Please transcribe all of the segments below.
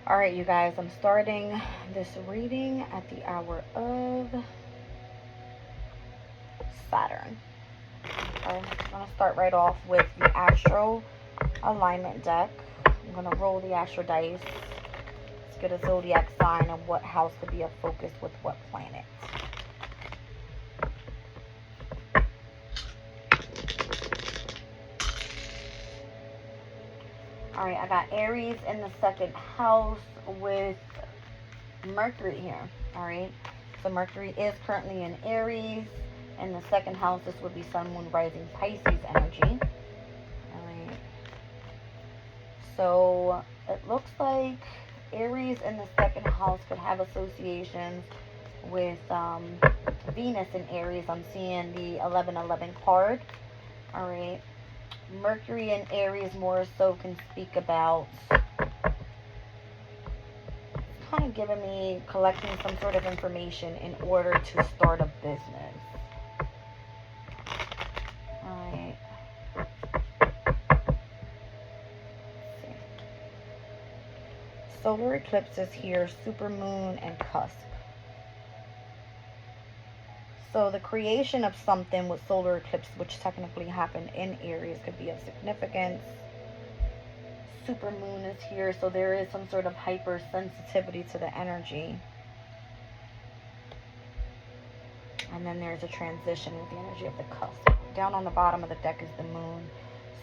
All right, you guys, I'm starting this reading at the hour of Saturn. I'm going to start right off with the Astro Alignment deck. I'm going to roll the Astro dice. Let's get a zodiac sign and what house could be a focus with what planet. All right, I got Aries in the second house with Mercury here. All right, so Mercury is currently in Aries. In the second house, this would be Sun, Moon, Rising, Pisces energy. All right, so it looks like Aries in the second house could have associations with Venus in Aries. I'm seeing the 1111 card. All right, Mercury in Aries more so can speak about, kind of giving me collecting some sort of information in order to start a business. Alright. Solar eclipses here, supermoon and cusp. So the creation of something with solar eclipse, which technically happened in Aries, could be of significance. Supermoon is here, so there is some sort of hypersensitivity to the energy. And then there's a transition with the energy of the cusp. Down on the bottom of the deck is the moon.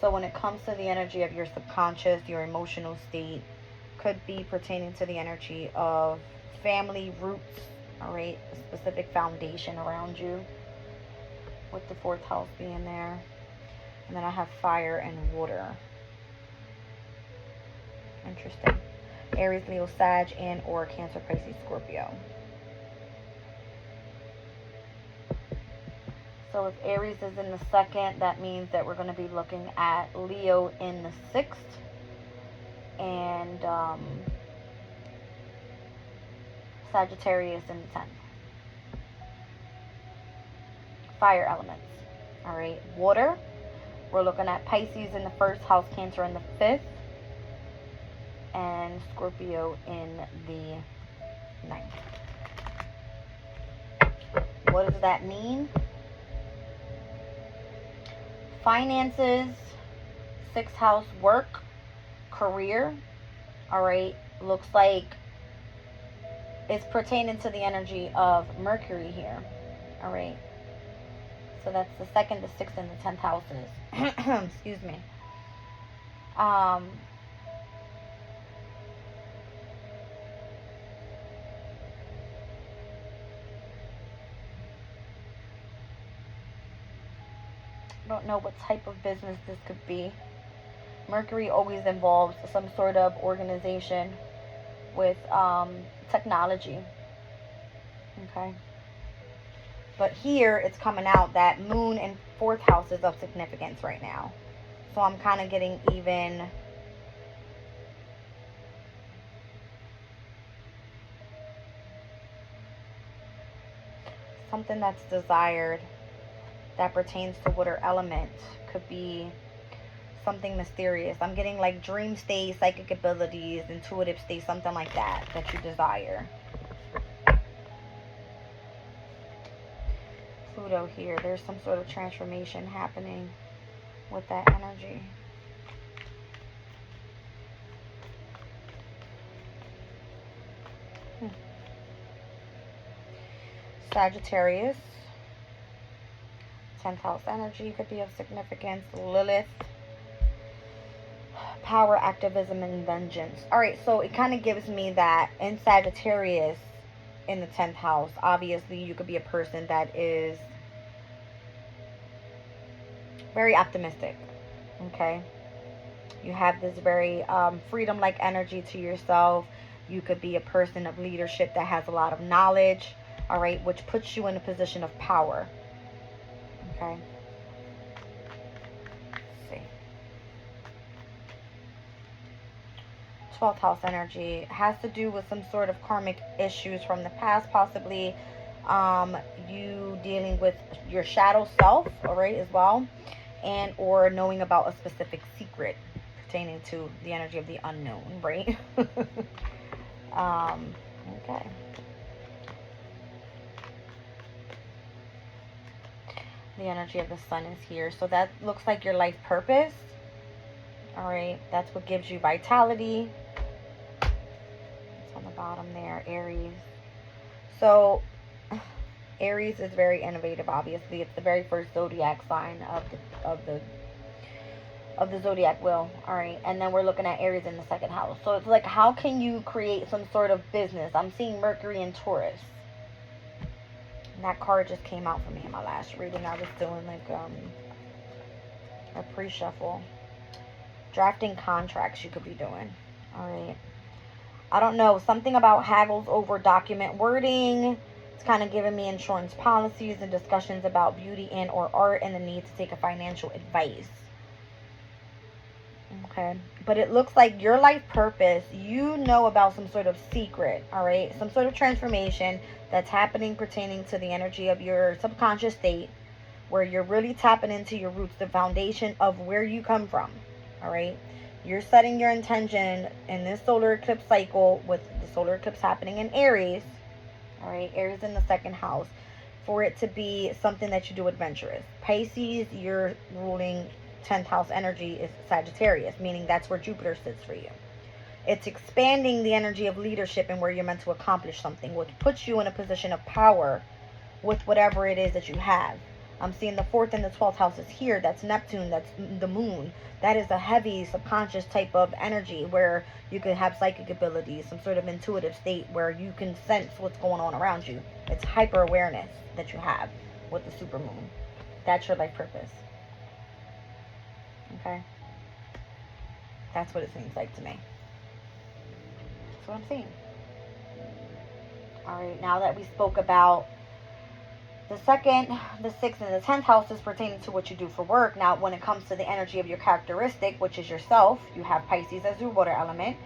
So when it comes to the energy of your subconscious, your emotional state, could be pertaining to the energy of family roots, all right, a specific foundation around you, with the fourth house being there. And then I have fire and water. Interesting. Aries, Leo, Sag, and or Cancer, Pisces, Scorpio. So if Aries is in the second, that means that we're going to be looking at Leo in the sixth. And Sagittarius in the 10th. Fire elements. All right. Water. We're looking at Pisces in the first house, Cancer in the 5th, and Scorpio in the 9th. What does that mean? Finances, 6th house, work, career. All right. Looks like it's pertaining to the energy of Mercury here. All right. So that's the 2nd, the 6th, and the 10th houses. Excuse me. Don't know what type of business this could be. Mercury always involves some sort of organization with technology. Okay. But here it's coming out that moon and 4th house is of significance right now. So I'm kind of getting even something that's desired that pertains to water element. Could be something mysterious. I'm getting like dream state, psychic abilities, intuitive state, something like that you desire. Pluto here. There's some sort of transformation happening with that energy. Sagittarius. 10th house energy could be of significance. Lilith. Power, activism, and vengeance. Alright, so it kind of gives me that in Sagittarius, in the 10th house, obviously you could be a person that is very optimistic. Okay. You have this very freedom-like energy to yourself. You could be a person of leadership that has a lot of knowledge. All right, which puts you in a position of power. Okay. Let's see. 12th house energy has to do with some sort of karmic issues from the past, possibly you dealing with your shadow self, all right, as well, and or knowing about a specific secret pertaining to the energy of the unknown, right? Okay. The energy of the sun is here. So that looks like your life purpose. All right. That's what gives you vitality. It's on the bottom there, Aries. So Aries is very innovative, obviously. It's the very first zodiac sign of the zodiac wheel. All right. And then we're looking at Aries in the second house. So it's like, how can you create some sort of business? I'm seeing Mercury and Taurus. And that card just came out for me in my last reading. I was doing like a pre-shuffle. Drafting contracts you could be doing. All right. I don't know. Something about haggles over document wording. It's kind of giving me insurance policies and discussions about beauty and or art and the need to take a financial advice. Okay. But it looks like your life purpose, you know about some sort of secret, all right? Some sort of transformation that's happening pertaining to the energy of your subconscious state, where you're really tapping into your roots, the foundation of where you come from, all right? You're setting your intention in this solar eclipse cycle with the solar eclipse happening in Aries, all right? Aries in the second house, for it to be something that you do adventurous. Pisces, you're ruling 10th house energy is Sagittarius, meaning that's where Jupiter sits for you. It's expanding the energy of leadership and where you're meant to accomplish something, which puts you in a position of power with whatever it is that you have. I'm seeing the 4th and the 12th houses here. That's Neptune, that's the moon. That is a heavy subconscious type of energy where you could have psychic abilities, some sort of intuitive state where you can sense what's going on around you. It's hyper awareness that you have with the supermoon. That's your life purpose. Okay, that's what it seems like to me. That's what I'm seeing. All right, now that we spoke about the 2nd, the 6th, and the 10th houses pertaining to what you do for work, now when it comes to the energy of your characteristic, which is yourself, you have Pisces as your water element.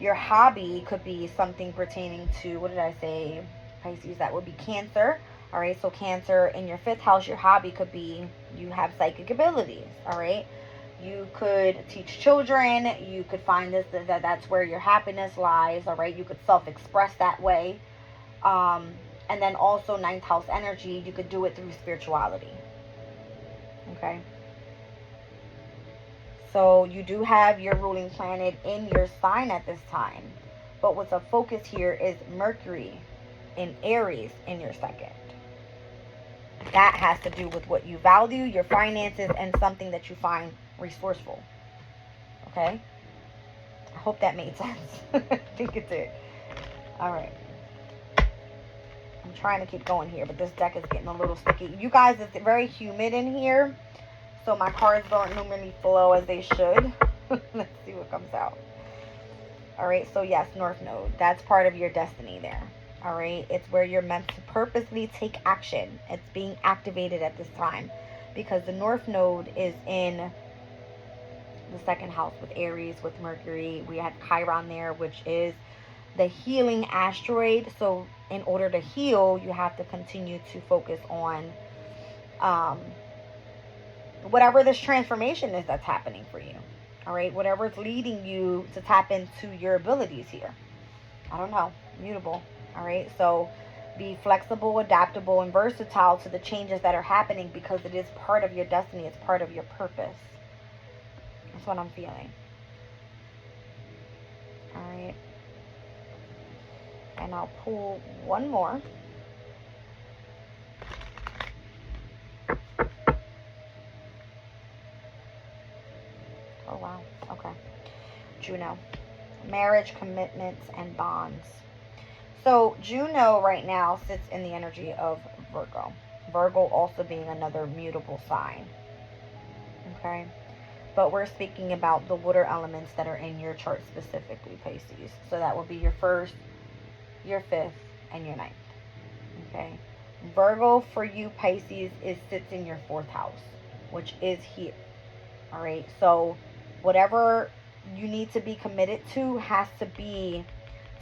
Your hobby could be something pertaining to, what did I say, Pisces, that would be Cancer. All right, so Cancer in your 5th house, your hobby could be you have psychic abilities. All right. You could teach children. You could find that's where your happiness lies. All right. You could self-express that way. And then also 9th house energy, you could do it through spirituality. Okay. So you do have your ruling planet in your sign at this time. But what's a focus here is Mercury in Aries in your 2nd. That has to do with what you value, your finances, and something that you find resourceful. Okay? I hope that made sense. I think it did. Alright. I'm trying to keep going here, but this deck is getting a little sticky. You guys, it's very humid in here, so my cards don't normally flow as they should. Let's see what comes out. Alright, so yes, North Node. That's part of your destiny there. All right, it's where you're meant to purposely take action. It's being activated at this time because the North Node is in the 2nd house with Aries, with Mercury. We have Chiron there, which is the healing asteroid. So in order to heal, you have to continue to focus on whatever this transformation is that's happening for you. All right, whatever is leading you to tap into your abilities here. I don't know, mutable. All right, so be flexible, adaptable, and versatile to the changes that are happening because it is part of your destiny. It's part of your purpose. That's what I'm feeling. All right. And I'll pull one more. Oh, wow. Okay. Juno. Marriage, commitments, and bonds. So Juno right now sits in the energy of Virgo. Virgo also being another mutable sign. Okay. But we're speaking about the water elements that are in your chart specifically, Pisces. So that will be your 1st, your 5th, and your 9th. Okay. Virgo for you, Pisces, sits in your 4th house, which is here. All right. So whatever you need to be committed to has to be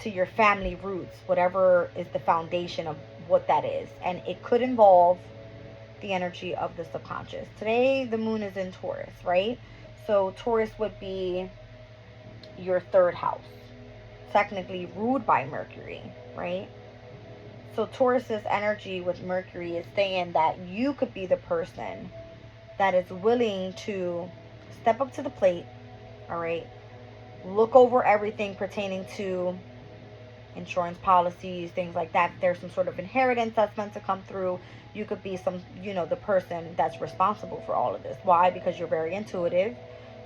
to your family roots, whatever is the foundation of what that is. And it could involve the energy of the subconscious. Today, the moon is in Taurus, right? So Taurus would be your 3rd house. technically ruled by Mercury, right? So Taurus's energy with Mercury is saying that you could be the person that is willing to step up to the plate, all right? Look over everything pertaining to insurance policies, things like that. If there's some sort of inheritance that's meant to come through, you could be the person that's responsible for all of this. Why? Because you're very intuitive,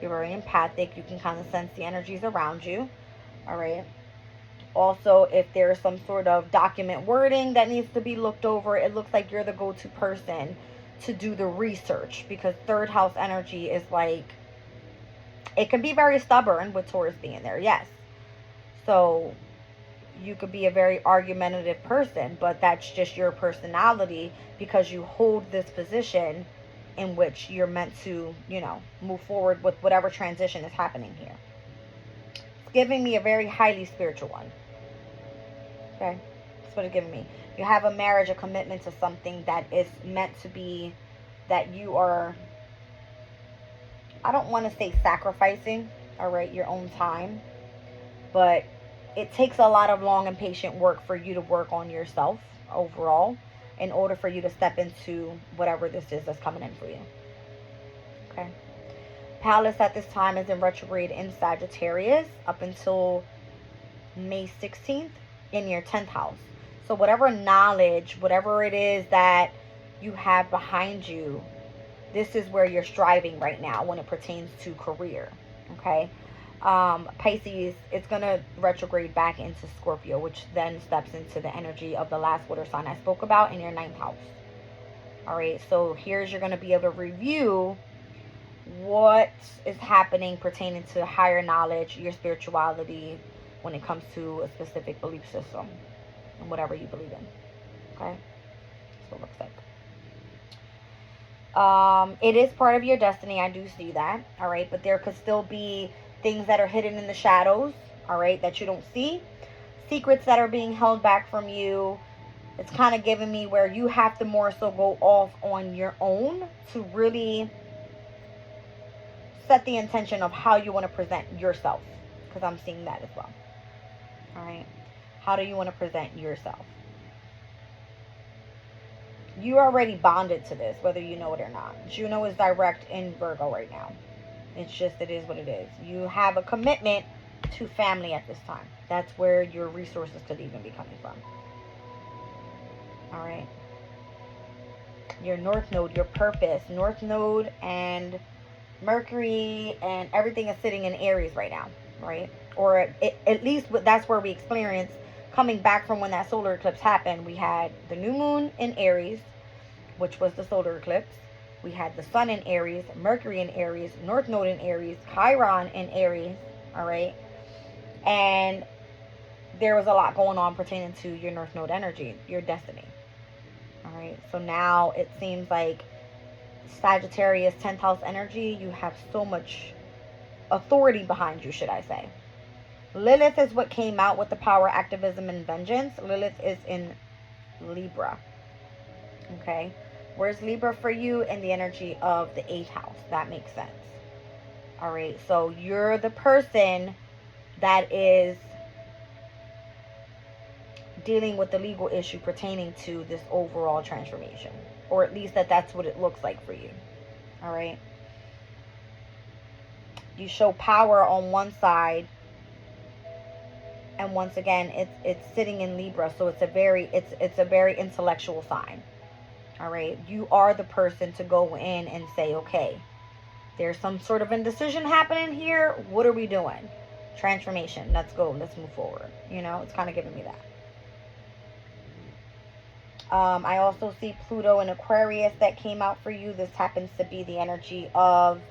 you're very empathic, you can kind of sense the energies around you, all right? Also, if there's some sort of document wording that needs to be looked over, it looks like you're the go-to person to do the research, because third house energy is like, it can be very stubborn with Taurus being there, yes. So you could be a very argumentative person, but that's just your personality, because you hold this position in which you're meant to, move forward with whatever transition is happening here. It's giving me a very highly spiritual one. Okay, that's what it's giving me. You have a marriage, a commitment to something that is meant to be, that you are, I don't want to say sacrificing, all right, your own time, but it takes a lot of long and patient work for you to work on yourself overall in order for you to step into whatever this is that's coming in for you. Okay. Pallas at this time is in retrograde in Sagittarius up until May 16th in your 10th house. So whatever knowledge, whatever it is that you have behind you, this is where you're striving right now when it pertains to career. Okay. Pisces, it's going to retrograde back into Scorpio, which then steps into the energy of the last water sign I spoke about in your 9th house. All right. So here's, you're going to be able to review what is happening pertaining to higher knowledge, your spirituality, when it comes to a specific belief system and whatever you believe in. Okay. That's what it looks like. It is part of your destiny. I do see that. All right. But there could still be things that are hidden in the shadows. All right. That you don't see. Secrets that are being held back from you. It's kind of giving me where you have to more so go off on your own to really set the intention of how you want to present yourself. Because I'm seeing that as well. All right. How do you want to present yourself? You're already bonded to this, whether you know it or not. Juno is direct in Virgo right now. It's just, it is what it is. You have a commitment to family at this time. That's where your resources could even be coming from. All right. Your North Node, your purpose. North Node and Mercury and everything is sitting in Aries right now, right? Or at least that's where we experience coming back from when that solar eclipse happened. We had the new moon in Aries, which was the solar eclipse. We had the sun in Aries, Mercury in Aries, North Node in Aries, Chiron in Aries, all right? And there was a lot going on pertaining to your North Node energy, your destiny, all right? So now it seems like Sagittarius 10th house energy, you have so much authority behind you, should I say. Lilith is what came out with the power, activism, and vengeance. Lilith is in Libra. Okay. Where's Libra for you? In the energy of the 8th house. That makes sense. All right. So you're the person that is dealing with the legal issue pertaining to this overall transformation. Or at least that's what it looks like for you. All right. You show power on one side. And once again, it's sitting in Libra, so it's a very intellectual sign. All right, you are the person to go in and say, okay, there's some sort of indecision happening here. What are we doing? Transformation. Let's go. Let's move forward. It's kind of giving me that. I also see Pluto in Aquarius that came out for you. This happens to be the energy of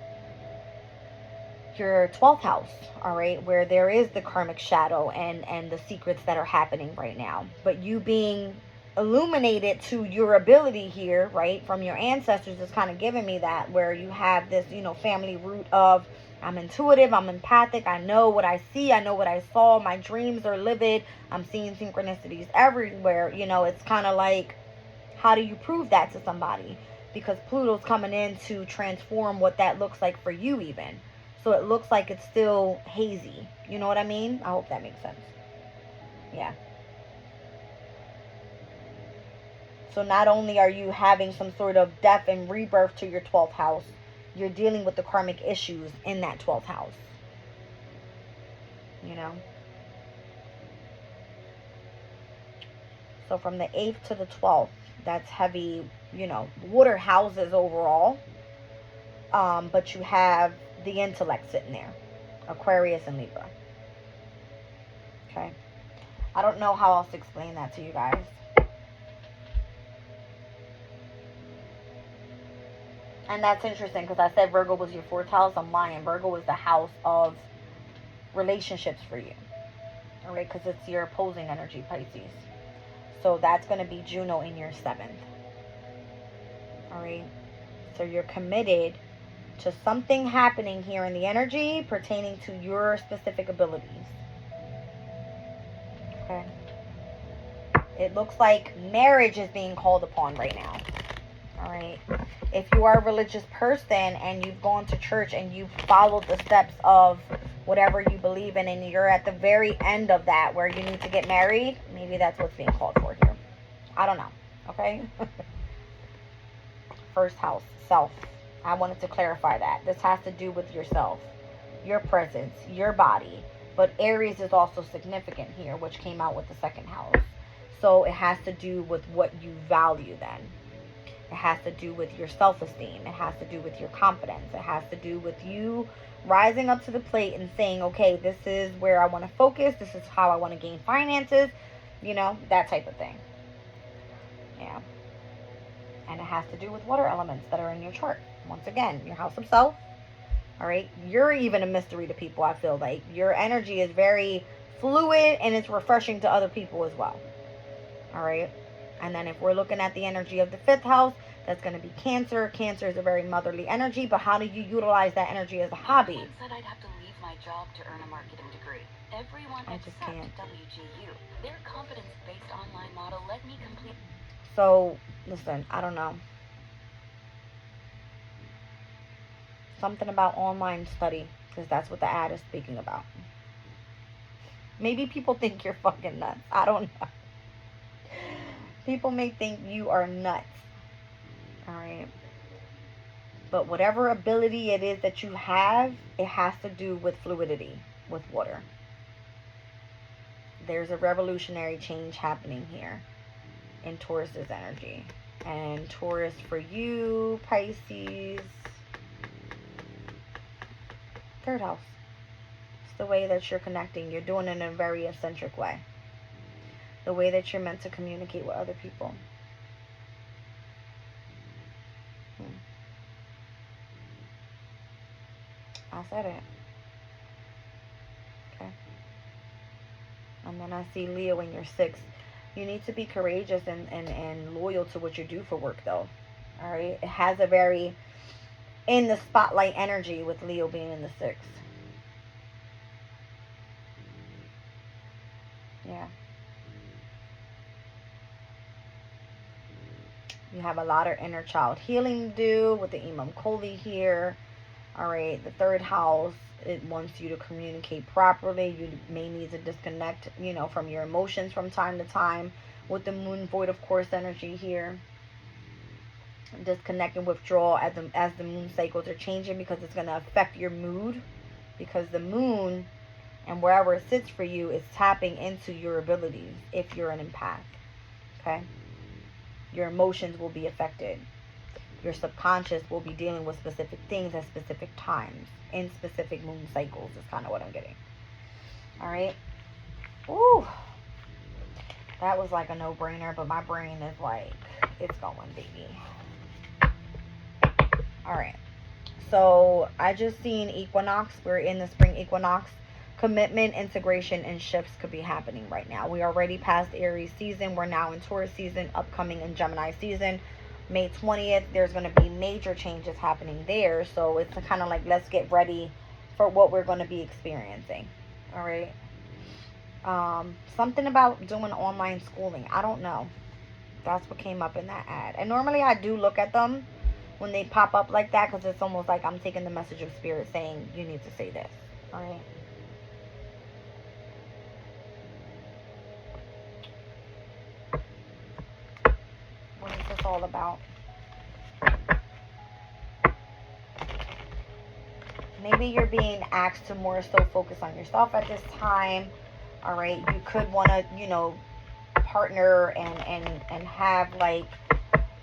your 12th house, all right, where there is the karmic shadow and the secrets that are happening right now. But you being illuminated to your ability here, right, from your ancestors is kind of giving me that, where you have this, family root of, I'm intuitive, I'm empathic, I know what I see, I know what I saw, my dreams are livid, I'm seeing synchronicities everywhere. It's kind of like, how do you prove that to somebody? Because Pluto's coming in to transform what that looks like for you even. So it looks like it's still hazy. You know what I mean? I hope that makes sense. Yeah. So not only are you having some sort of death and rebirth to your 12th house, you're dealing with the karmic issues in that 12th house. You know? So from the 8th to the 12th, that's heavy, you know, water houses overall. But you have the intellect sitting there. Aquarius and Libra. Okay. I don't know how else to explain that to you guys. And that's interesting because I said Virgo was your 4th house. I'm lying. Virgo is the house of relationships for you. Alright, because it's your opposing energy, Pisces. So that's going to be Juno in your 7th. Alright. So you're committed to something happening here in the energy pertaining to your specific abilities. Okay. It looks like marriage is being called upon right now. Alright. If you are a religious person and you've gone to church and you've followed the steps of whatever you believe in and you're at the very end of that where you need to get married, maybe that's what's being called for here. I don't know. Okay. 1st house, self. I wanted to clarify that. This has to do with yourself, your presence, your body. But Aries is also significant here, which came out with the 2nd house. So it has to do with what you value then. It has to do with your self-esteem. It has to do with your confidence. It has to do with you rising up to the plate and saying, okay, this is where I want to focus. This is how I want to gain finances. You know, that type of thing. Yeah. And it has to do with water elements that are in your chart. Once again, your house of self. All right. You're even a mystery to people, I feel like. Your energy is very fluid and it's refreshing to other people as well. All right. And then if we're looking at the energy of the 5th house, that's going to be Cancer. Cancer is a very motherly energy, but how do you utilize that energy as a hobby? I said I'd have to leave my job to earn a marketing degree. Everyone except WGU. Their competence-based online model let me complete. So, listen, I don't know. Something about online study, because that's what the ad is speaking about. Maybe people think you're fucking nuts. I don't know. People may think you are nuts. Alright. But whatever ability it is that you have, it has to do with fluidity, with water. There's a revolutionary change happening here in Taurus's energy. And Taurus for you, Pisces. 3rd house. It's the way that you're connecting. You're doing it in a very eccentric way. The way that you're meant to communicate with other people. I said it. Okay. And then I see Leo in your 6th. You need to be courageous and loyal to what you do for work, though. Alright? It has a very in the spotlight energy with Leo being in the 6th. Yeah. You have a lot of inner child healing to do with the Imam Koli here. Alright, the 3rd house, it wants you to communicate properly. You may need to disconnect, you know, from your emotions from time to time. With the moon void of course energy here. Disconnect and withdraw as the moon cycles are changing, because it's going to affect your mood. Because the moon, and wherever it sits for you, is tapping into your abilities if you're an empath. Okay? Your emotions will be affected. Your subconscious will be dealing with specific things at specific times in specific moon cycles is kind of what I'm getting. Alright? Ooh. That was like a no-brainer, but my brain is like, it's going, baby. Alright. So, I just seen equinox. We're in the spring equinox. Commitment, integration, and shifts could be happening right now. We are already past Aries season. We're now in Taurus season, upcoming in Gemini season. May 20th, there's going to be major changes happening there. So it's kind of like, let's get ready for what we're going to be experiencing. All right. Something about doing online schooling. I don't know. That's what came up in that ad. And normally I do look at them when they pop up like that, because it's almost like I'm taking the message of spirit saying, you need to say this. All right. all about. Maybe you're being asked to more so focus on yourself at this time. All right. You could want to, you know, partner and have like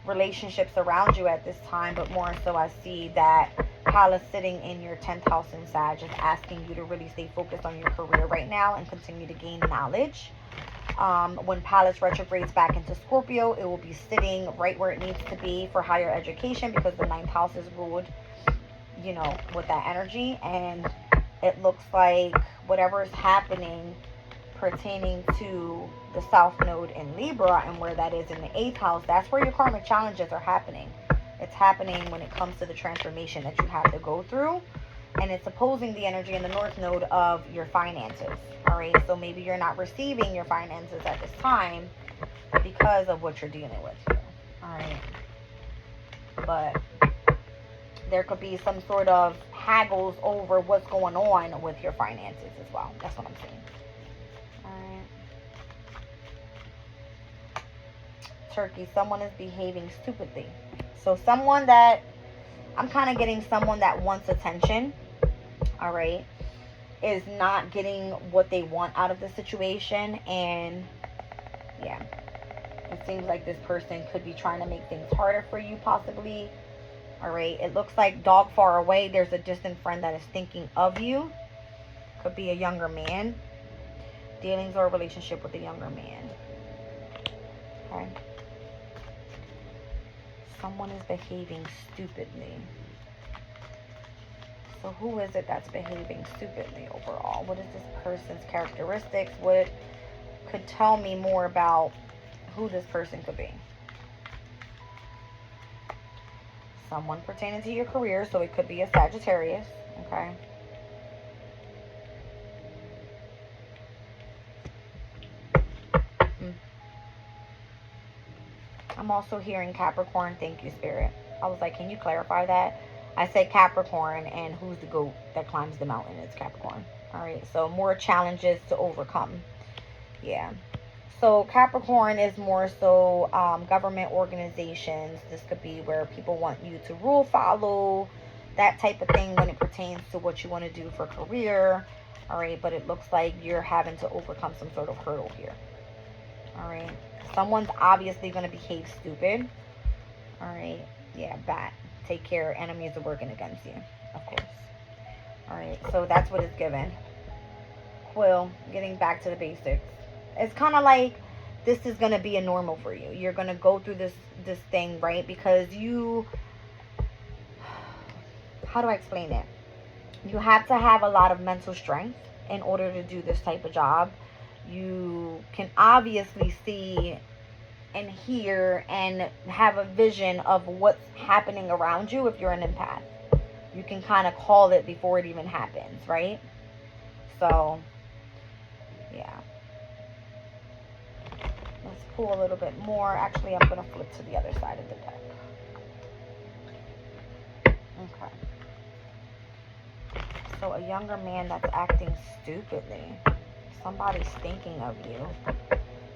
relationships around you at this time, but more so I see that Pallas sitting in your 10th house in Sag is asking you to really stay focused on your career right now and continue to gain knowledge. When Pallas retrogrades back into Scorpio, it will be sitting right where it needs to be for higher education, because the 9th house is ruled, you know, with that energy. And it looks like whatever is happening pertaining to the South Node in Libra and where that is in the 8th house, that's where your karmic challenges are happening. It's happening when it comes to the transformation that you have to go through. And it's opposing the energy in the North Node of your finances. All right. So maybe you're not receiving your finances at this time because of what you're dealing with here. All right. But there could be some sort of haggles over what's going on with your finances as well. That's what I'm saying. All right. Turkey, someone is behaving stupidly. So someone that, I'm kind of getting someone that wants attention, all right, is not getting what they want out of the situation. And yeah, it seems like this person could be trying to make things harder for you, possibly. All right, it looks like dog far away. There's a distant friend that is thinking of you. Could be a younger man. Dealings or a relationship with a younger man. Okay. Someone is behaving stupidly. So who is it that's behaving stupidly overall? What is this person's characteristics? What could tell me more about who this person could be? Someone pertaining to your career, so it could be a Sagittarius, okay? I'm also hearing Capricorn. Thank you, Spirit. I was like, can you clarify that? I said Capricorn, and who's the goat that climbs the mountain? It's Capricorn. All right, so more challenges to overcome. Yeah. So Capricorn is more so government organizations. This could be where people want you to rule, follow, that type of thing when it pertains to what you want to do for career. All right, but it looks like you're having to overcome some sort of hurdle here. All right. Someone's obviously going to behave stupid. All right. Yeah, bat. Take care. Enemies are working against you, of course. All right. So that's what it's given. Quill, getting back to the basics. It's kind of like this is going to be a normal for you. You're going to go through this thing, right? Because you, how do I explain it? You have to have a lot of mental strength in order to do this type of job. You can obviously see and hear and have a vision of what's happening around you if you're an empath. You can kind of call it before it even happens, right? So, yeah. Let's pull a little bit more. Actually, I'm going to flip to the other side of the deck. Okay. So, a younger man that's acting stupidly. Somebody's thinking of you,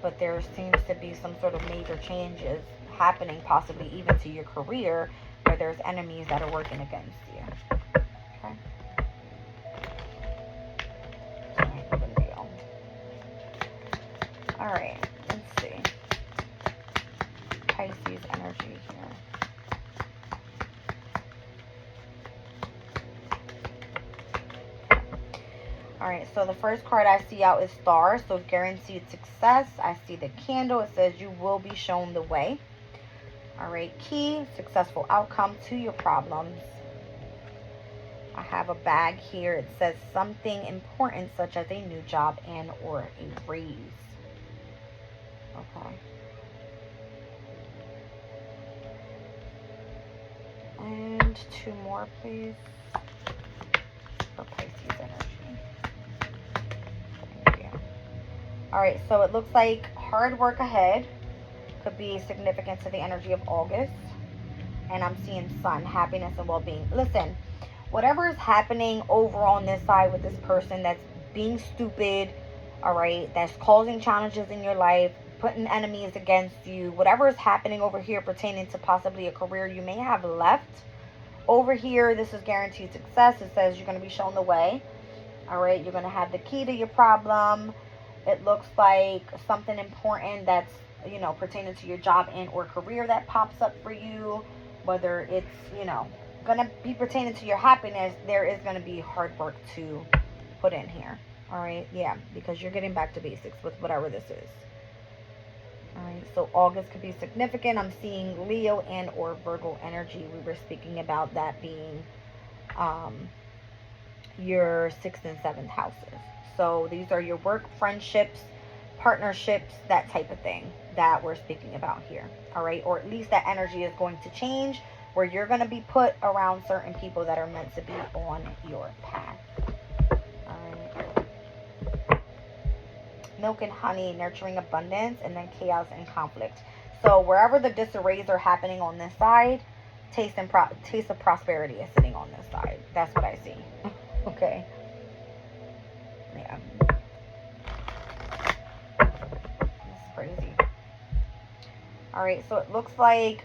but there seems to be some sort of major changes happening, possibly even to your career, where there's enemies that are working against you. Okay. All right, let's see. Pisces energy here. All right, so the first card I see out is Star, so guaranteed success. I see the candle. It says you will be shown the way. All right, key, successful outcome to your problems. I have a bag here. It says something important, such as a new job and or a raise. Okay. And two more, please, for Pisces energy. All right, so it looks like hard work ahead. Could be significant to the energy of August. And I'm seeing sun, happiness, and well-being. Listen, whatever is happening over on this side with this person that's being stupid, all right, that's causing challenges in your life, putting enemies against you. Whatever is happening over here pertaining to possibly a career you may have left. Over here, this is guaranteed success. It says you're going to be shown the way. All right, you're going to have the key to your problem. It looks like something important that's, you know, pertaining to your job and or career that pops up for you. Whether it's, you know, going to be pertaining to your happiness, there is going to be hard work to put in here. All right, yeah, because you're getting back to basics with whatever this is. All right, so August could be significant. I'm seeing Leo and or Virgo energy. We were speaking about that being your 6th and 7th houses. So these are your work, friendships, partnerships, that type of thing that we're speaking about here. All right, or at least that energy is going to change where you're going to be put around certain people that are meant to be on your path. All right. Milk and honey, nurturing abundance, and then chaos and conflict. So wherever the disarrays are happening on this side, taste of prosperity is sitting on this side. That's what I see. Okay. Yeah. It's crazy. All right, so it looks like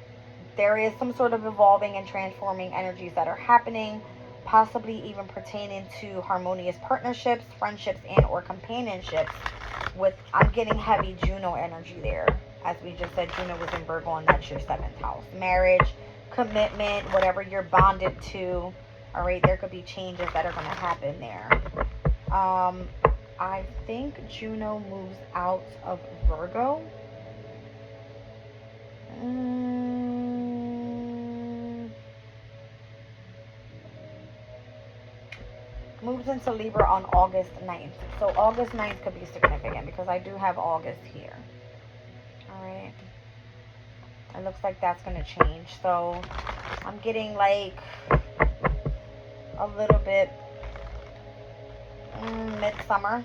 there is some sort of evolving and transforming energies that are happening, possibly even pertaining to harmonious partnerships, friendships, and or companionships. With, I'm getting heavy Juno energy there. As we just said, Juno was in Virgo, and that's your 7th house. Marriage, commitment, whatever you're bonded to. All right, there could be changes that are going to happen there. I think Juno moves out of Virgo. Moves into Libra on August 9th. So August 9th could be significant because I do have August here. All right. It looks like that's going to change. So I'm getting like a little bit midsummer.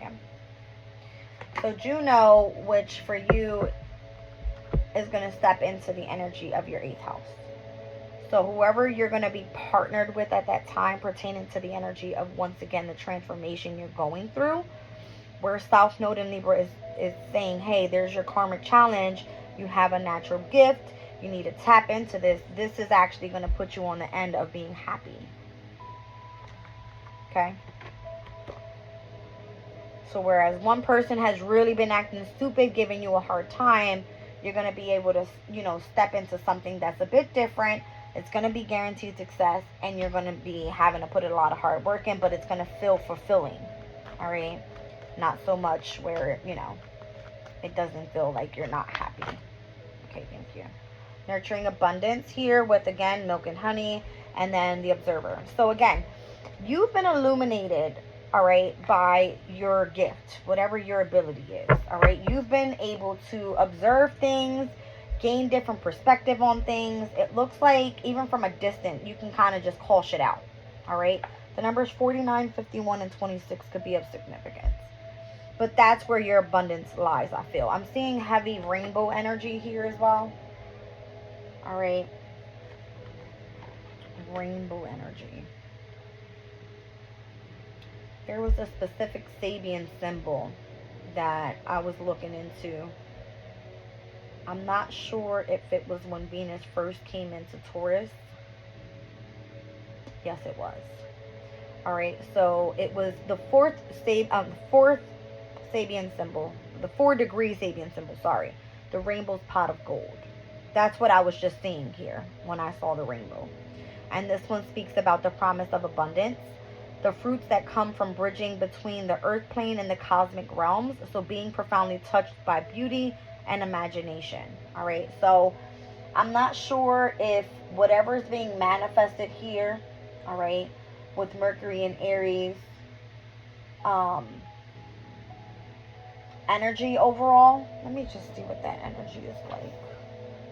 Yeah. So Juno, which for you is going to step into the energy of your 8th house. So whoever you're going to be partnered with at that time pertaining to the energy of, once again, the transformation you're going through, where South Node in Libra is saying, hey, there's your karmic challenge. You have a natural gift. You need to tap into this. This is actually going to put you on the end of being happy. Okay? So whereas one person has really been acting stupid, giving you a hard time, you're going to be able to, you know, step into something that's a bit different. It's going to be guaranteed success, and you're going to be having to put a lot of hard work in, but it's going to feel fulfilling. All right? Not so much where, you know, it doesn't feel like you're not happy. Okay, thank you. Nurturing abundance here with, again, milk and honey, and then the observer. So again, you've been illuminated, all right, by your gift, whatever your ability is. All right, you've been able to observe things, gain different perspective on things. It looks like even from a distance, you can kind of just call shit out. All right, the numbers 49, 51, and 26 could be of significance. But that's where your abundance lies, I feel. I'm seeing heavy rainbow energy here as well. All right. Rainbow energy. There was a specific Sabian symbol that I was looking into. I'm not sure if it was when Venus first came into Taurus. Yes, it was. All right. So it was the fourth Sabian symbol, the 4-degree Sabian symbol, sorry, the rainbow's pot of gold. That's what I was just seeing here when I saw the rainbow. And this one speaks about the promise of abundance, the fruits that come from bridging between the earth plane and the cosmic realms. So being profoundly touched by beauty and imagination. All right. So I'm not sure if whatever is being manifested here, all right, with Mercury and Aries, energy overall. Let me just see what that energy is like.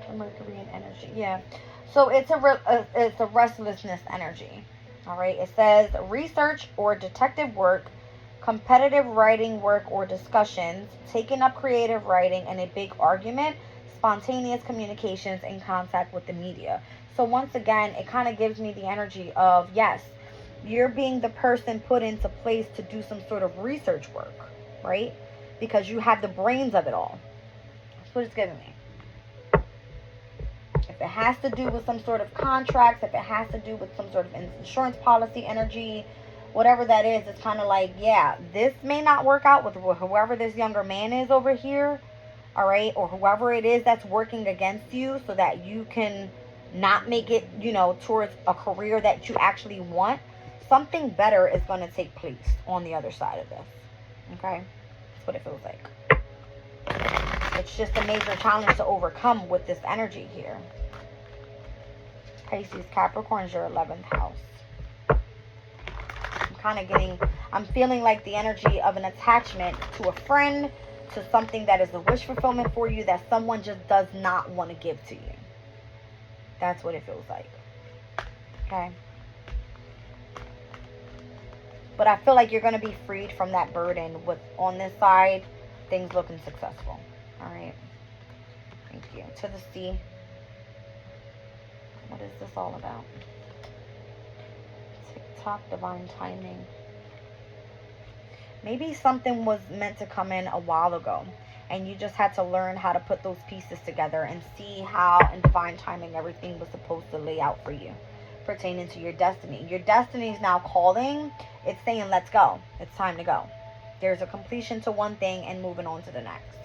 The Mercury and energy. Yeah. So it's a restlessness energy. All right. It says research or detective work, competitive writing work or discussions, taking up creative writing, and a big argument, spontaneous communications, and contact with the media. So once again, it kind of gives me the energy of, yes, you're being the person put into place to do some sort of research work, right? because you have the brains of it all. That's what it's giving me. If it has to do with some sort of contracts, if it has to do with some sort of insurance policy energy, whatever that is, it's kind of like, yeah, this may not work out with whoever this younger man is over here, all right, or whoever it is that's working against you so that you can not make it, you know, towards a career that you actually want. Something better is going to take place on the other side of this, okay? That's what it feels like. It's just a major challenge to overcome with this energy here. Pisces, Capricorn is your 11th house. I'm feeling like the energy of an attachment to a friend, to something that is a wish fulfillment for you that someone just does not want to give to you. That's what it feels like. Okay? But I feel like you're going to be freed from that burden with, on this side, things looking successful. All right? Thank you. To the sea. What is this all about? TikTok, divine timing. Maybe something was meant to come in a while ago, and you just had to learn how to put those pieces together and see how in divine timing everything was supposed to lay out for you pertaining to your destiny. Your destiny is now calling. It's saying, let's go. It's time to go. There's a completion to one thing and moving on to the next.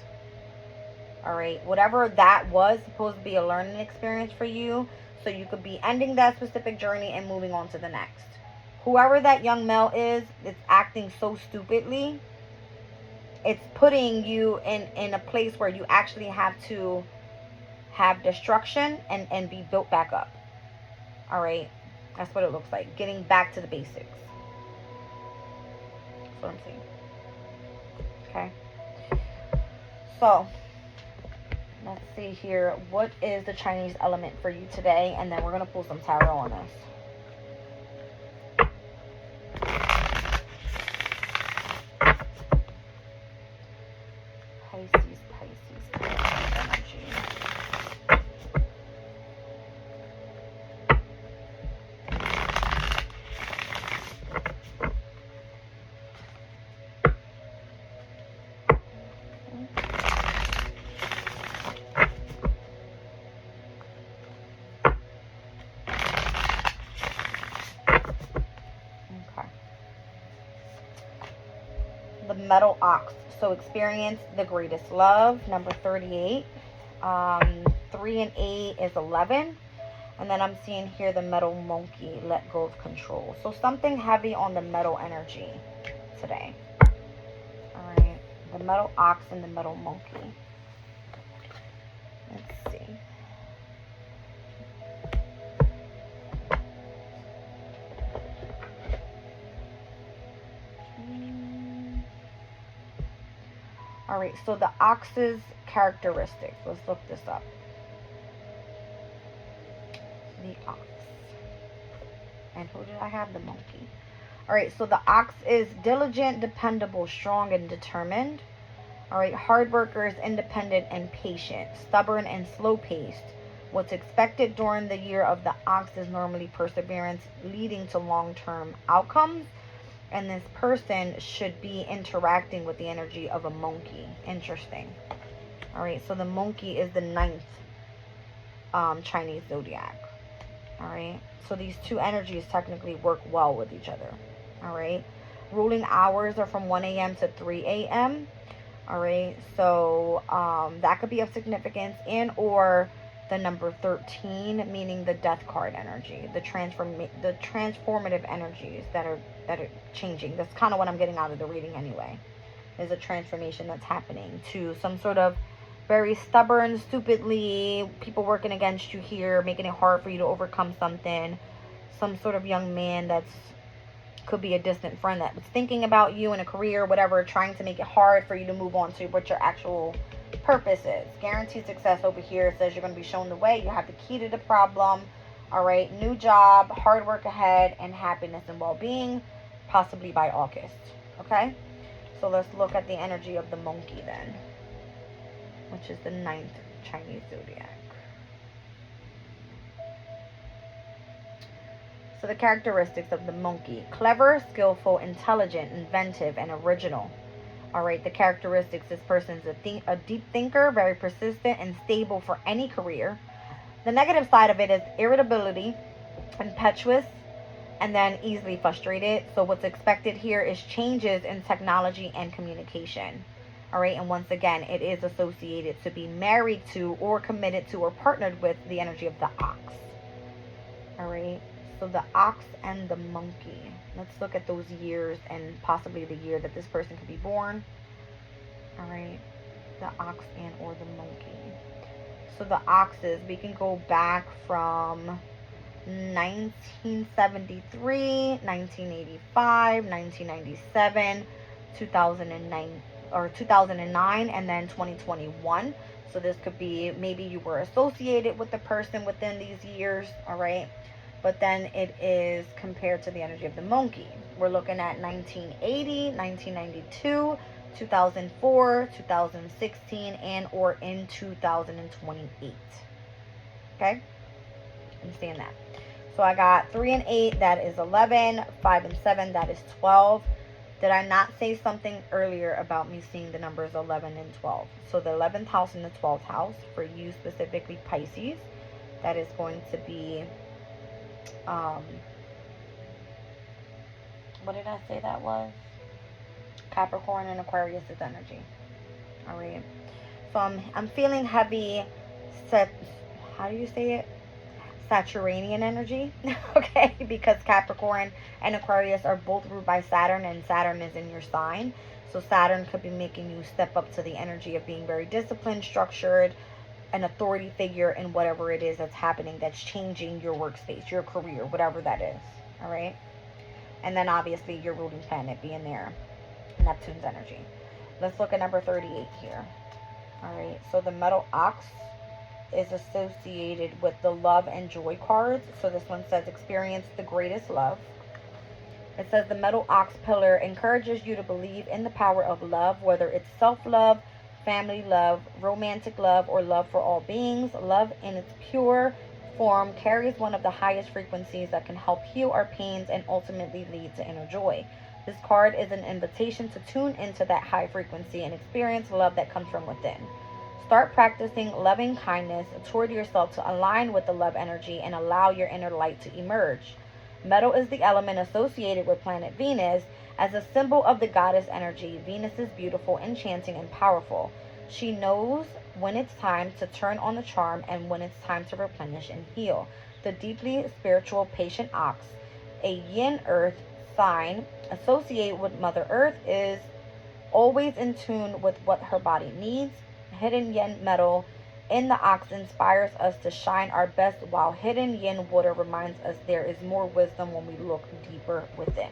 All right. Whatever that was supposed to be a learning experience for you, so you could be ending that specific journey and moving on to the next. Whoever that young male is, it's acting so stupidly. It's putting you in a place where you actually have to have destruction and be built back up. All right. That's what it looks like. Getting back to the basics. That's what I'm saying. Okay. So, let's see here. What is the Chinese element for you today? And then we're going to pull some tarot on this. Pisces energy. The metal ox. So experience the greatest love. Number 38. 3 and 8 is 11. And then I'm seeing here the metal monkey. Let go of control. So something heavy on the metal energy today. Alright. The metal ox and the metal monkey. Let's see. Alright, so the ox's characteristics. Let's look this up. The ox. And who did I have? The monkey. Alright, so the ox is diligent, dependable, strong, and determined. Alright, hard workers, independent, and patient. Stubborn and slow-paced. What's expected during the year of the ox is normally perseverance, leading to long-term outcomes. And this person should be interacting with the energy of a monkey. Interesting. Alright, so the monkey is the 9th Chinese zodiac. Alright, so these two energies technically work well with each other. Alright, ruling hours are from 1 a.m. to 3 a.m. Alright, so that could be of significance. And or the number 13, meaning the death card energy, the transformative energies that are changing. That's kind of what I'm getting out of the reading anyway. There's a transformation that's happening to some sort of very stubborn, stupidly, people working against you here, making it hard for you to overcome something. Some sort of young man that's could be a distant friend that was thinking about you in a career, whatever, trying to make it hard for you to move on to what your actual purpose is. Guaranteed success over here. It says you're going to be shown the way. You have the key to the problem. All right, new job, hard work ahead, and happiness and well-being, possibly by August. Okay, so let's look at the energy of the monkey then, which is the 9th Chinese zodiac. So the characteristics of the monkey: clever, skillful, intelligent, inventive, and original. All right, the characteristics, this person is a deep thinker, very persistent and stable for any career. The negative side of it is irritability, impetuous, and then easily frustrated. So what's expected here is changes in technology and communication. All right, and once again, it is associated to be married to or committed to or partnered with the energy of the ox. All right, so the ox and the monkey. Let's look at those years and possibly the year that this person could be born. All right, the ox and or the monkey. So the oxes, we can go back from 1973, 1985, 1997, 2009, or 2009, and then 2021. So this could be, maybe you were associated with the person within these years, all right? But then it is compared to the energy of the monkey. We're looking at 1980, 1992, 2004, 2016, and or in 2028. Okay? Understand that. So I got 3 and 8, that is 11, 5 and 7, that is 12. Did I not say something earlier about me seeing the numbers 11 and 12? So the 11th house and the 12th house, for you specifically Pisces, that is going to be, what did I say that was? Capricorn and Aquarius is energy. All right. So I'm feeling heavy, how do you say it? Saturnian energy, okay, because Capricorn and Aquarius are both ruled by Saturn, and Saturn is in your sign. So Saturn could be making you step up to the energy of being very disciplined, structured, an authority figure in whatever it is that's happening, that's changing your workspace, your career, whatever that is. All right. And then obviously your ruling planet being there, Neptune's energy. Let's look at number 38 here. All right. So the metal ox is associated with the love and joy cards. So this one says experience the greatest love. It says the metal ox pillar encourages you to believe in the power of love, whether it's self-love, family love, romantic love, or love for all beings. Love in its pure form carries one of the highest frequencies that can help heal our pains and ultimately lead to inner joy. This card is an invitation to tune into that high frequency and experience love that comes from within. Start practicing loving kindness toward yourself to align with the love energy and allow your inner light to emerge. Metal is the element associated with planet Venus. As a symbol of the goddess energy, Venus is beautiful, enchanting, and powerful. She knows when it's time to turn on the charm and when it's time to replenish and heal. The deeply spiritual patient ox, a yin earth sign associated with Mother Earth, is always in tune with what her body needs. Hidden yin metal in the ox inspires us to shine our best, while hidden yin water reminds us there is more wisdom when we look deeper within.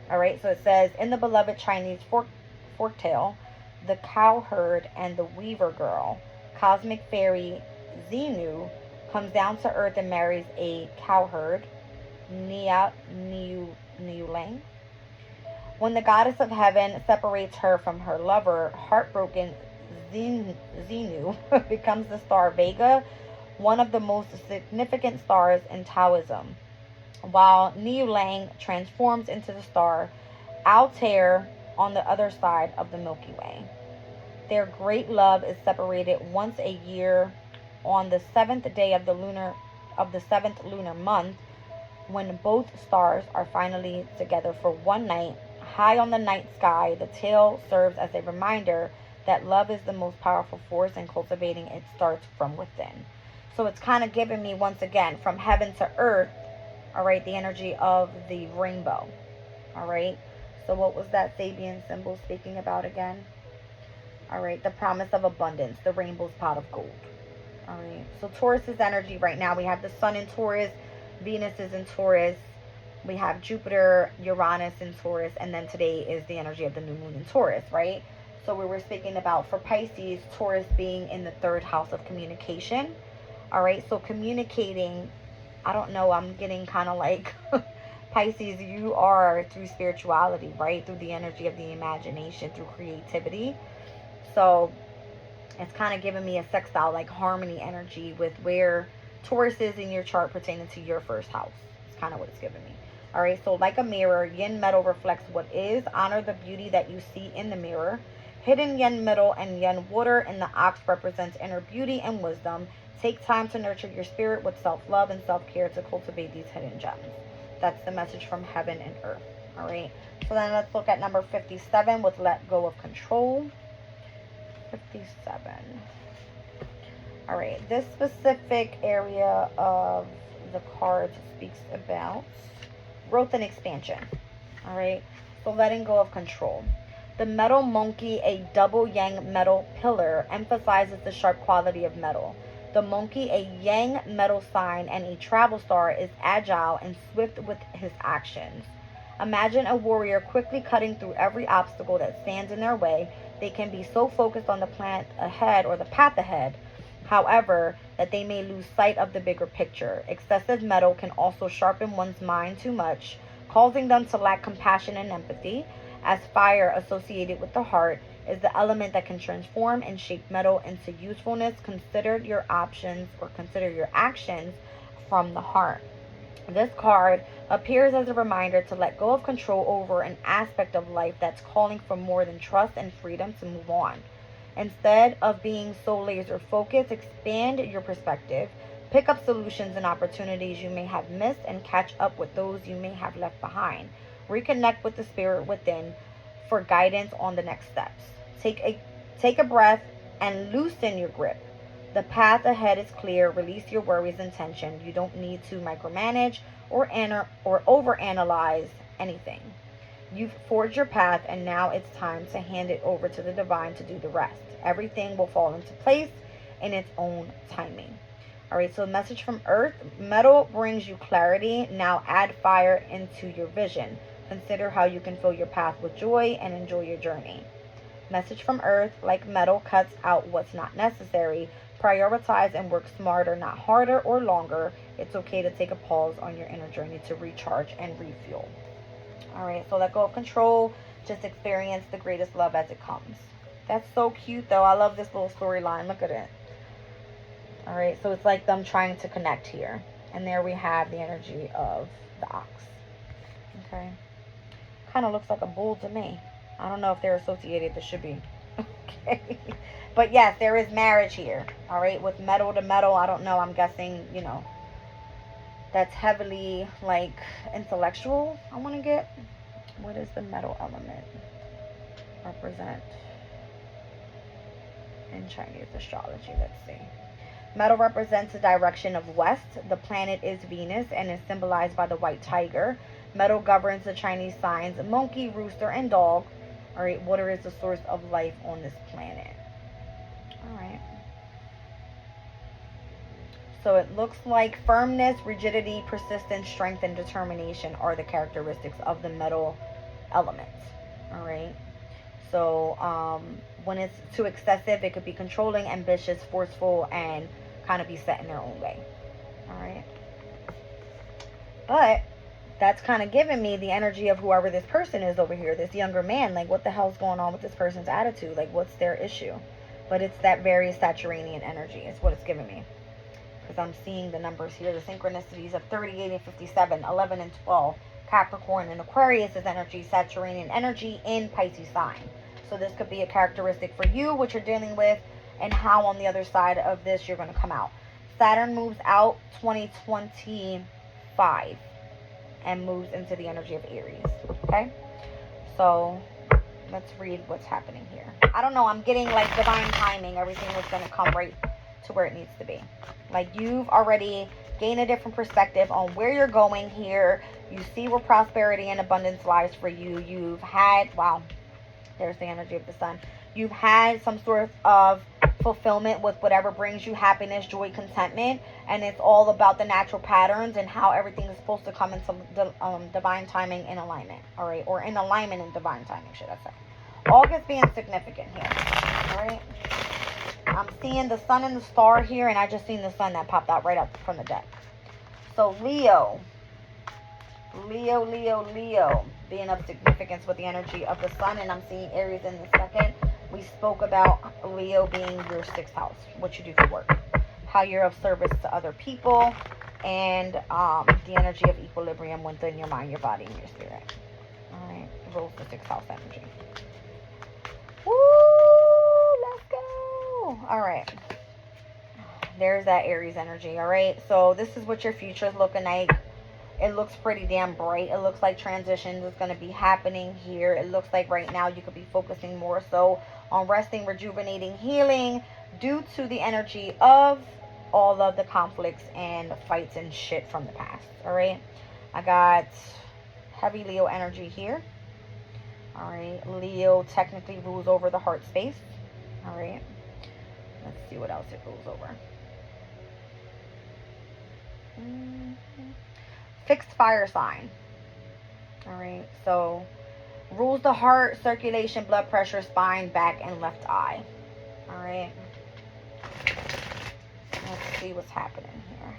All right, so it says, in the beloved Chinese folktale, the cowherd and the weaver girl, cosmic fairy Xenu comes down to earth and marries a cowherd, Niulang. When the goddess of heaven separates her from her lover, heartbroken Xenu becomes the star Vega, one of the most significant stars in Taoism, while Niulang transforms into the star Altair on the other side of the Milky Way. Their great love is separated once a year on the 7th day of the 7th lunar month, when both stars are finally together for one night. High on the night sky, the tale serves as a reminder that love is the most powerful force, and cultivating it starts from within. So it's kind of giving me, once again, from heaven to earth, all right, the energy of the rainbow. All right. So what was that Sabian symbol speaking about again? All right. The promise of abundance, the rainbow's pot of gold. All right. So Taurus's energy right now, we have the sun in Taurus, Venus is in Taurus, we have Jupiter, Uranus in Taurus, and then today is the energy of the new moon in Taurus, right? So we were speaking about, for Pisces, Taurus being in the 3rd house of communication. All right, so communicating, I don't know, I'm getting kind of like Pisces, you are through spirituality, right? Through the energy of the imagination, through creativity. So it's kind of giving me a sextile, like harmony energy with where Taurus is in your chart pertaining to your 1st house. It's kind of what it's giving me. All right, so like a mirror, yin metal reflects what is. Honor the beauty that you see in the mirror. Hidden yin metal and yin water in the ox represents inner beauty and wisdom. Take time to nurture your spirit with self-love and self-care to cultivate these hidden gems. That's the message from heaven and earth. All right, so then let's look at number 57 with let go of control. 57. All right, this specific area of the cards speaks about growth and expansion. All right, so letting go of control. The metal monkey, a double yang metal pillar, emphasizes the sharp quality of metal. The monkey, a yang metal sign and a travel star, is agile and swift with his actions. Imagine a warrior quickly cutting through every obstacle that stands in their way. They can be so focused on the path ahead, however, that they may lose sight of the bigger picture. Excessive metal can also sharpen one's mind too much, causing them to lack compassion and empathy, as fire, associated with the heart, is the element that can transform and shape metal into usefulness. Consider your actions from the heart. This card appears as a reminder to let go of control over an aspect of life that's calling for more than trust and freedom to move on. Instead of being so laser focused, expand your perspective. Pick up solutions and opportunities you may have missed and catch up with those you may have left behind. Reconnect with the spirit within for guidance on the next steps. Take a breath and loosen your grip. The path ahead is clear. Release your worries and tension. You don't need to micromanage or overanalyze anything. You've forged your path, and now it's time to hand it over to the divine to do the rest. Everything will fall into place in its own timing. All right, so message from Earth. Metal brings you clarity. Now add fire into your vision. Consider how you can fill your path with joy and enjoy your journey. Message from Earth. Like metal cuts out what's not necessary. Prioritize and work smarter, not harder or longer. It's okay to take a pause on your inner journey to recharge and refuel. All right, so let go of control. Just experience the greatest love as it comes. That's so cute, though. I love this little storyline. Look at it. All right, so it's like them trying to connect here. And there we have the energy of the ox. Okay. Kind of looks like a bull to me. I don't know if they're associated. There should be. Okay. But yes, there is marriage here. All right, with metal to metal. I don't know. I'm guessing, that's heavily like intellectual. I want to get. What does the metal element represent in Chinese astrology? Let's see. Metal represents the direction of west. The planet is Venus and is symbolized by the white tiger. Metal governs the Chinese signs monkey, rooster, and dog. All right, water is the source of life on this planet. All right. So it looks like firmness, rigidity, persistence, strength, and determination are the characteristics of the metal elements. All right. So when it's too excessive, it could be controlling, ambitious, forceful, and kind of be set in their own way. All right. But that's kind of giving me the energy of whoever this person is over here, this younger man. Like, what the hell's going on with this person's attitude? Like, what's their issue? But it's that very Saturnian energy is what it's giving me. Because I'm seeing the numbers here, the synchronicities of 38 and 57, 11 and 12, Capricorn and Aquarius is energy, Saturnian energy in Pisces sign. So this could be a characteristic for you, what you're dealing with, and how on the other side of this you're going to come out. Saturn moves out 2025 and moves into the energy of Aries. Okay? So let's read what's happening here. I don't know. I'm getting like divine timing. Everything is going to come right to where it needs to be. Like, you've already gained a different perspective on where you're going here. You see where prosperity and abundance lies for you. You've had, wow, there's the energy of the sun. You've had some sort of fulfillment with whatever brings you happiness, joy, contentment, and it's all about the natural patterns and how everything is supposed to come into divine timing in alignment. All right, or in alignment in divine timing, should I say. August being significant here. All right, I'm seeing the sun and the star here, and I just seen the sun that popped out right up from the deck. So Leo being of significance with the energy of the sun, and I'm seeing Aries in the second. We spoke about Leo being your 6th house, what you do for work, how you're of service to other people, and the energy of equilibrium within your mind, your body, and your spirit. All right, rules the 6th house energy. Woo! Let's go. All right. There's that Aries energy. All right. So this is what your future is looking like. It looks pretty damn bright. It looks like transitions is going to be happening here. It looks like right now you could be focusing more so on resting, rejuvenating, healing due to the energy of all of the conflicts and fights and shit from the past. All right. I got heavy Leo energy here. All right. Leo technically rules over the heart space. All right. Let's see what else it rules over. Fixed fire sign. All right, so rules the heart, circulation, blood pressure, spine, back, and left eye. All right, let's see what's happening here.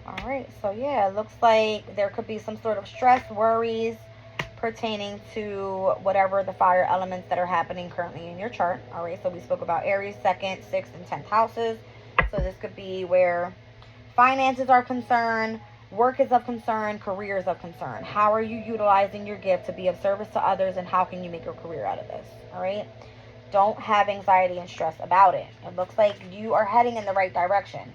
All right, so yeah, it looks like there could be some sort of stress, worries pertaining to whatever the fire elements that are happening currently in your chart. All right, so we spoke about Aries, 2nd, 6th, and 10th houses. So this could be where finances are concerned, work is of concern, career is of concern. How are you utilizing your gift to be of service to others, and how can you make a career out of this? All right, don't have anxiety and stress about it. It looks like you are heading in the right direction.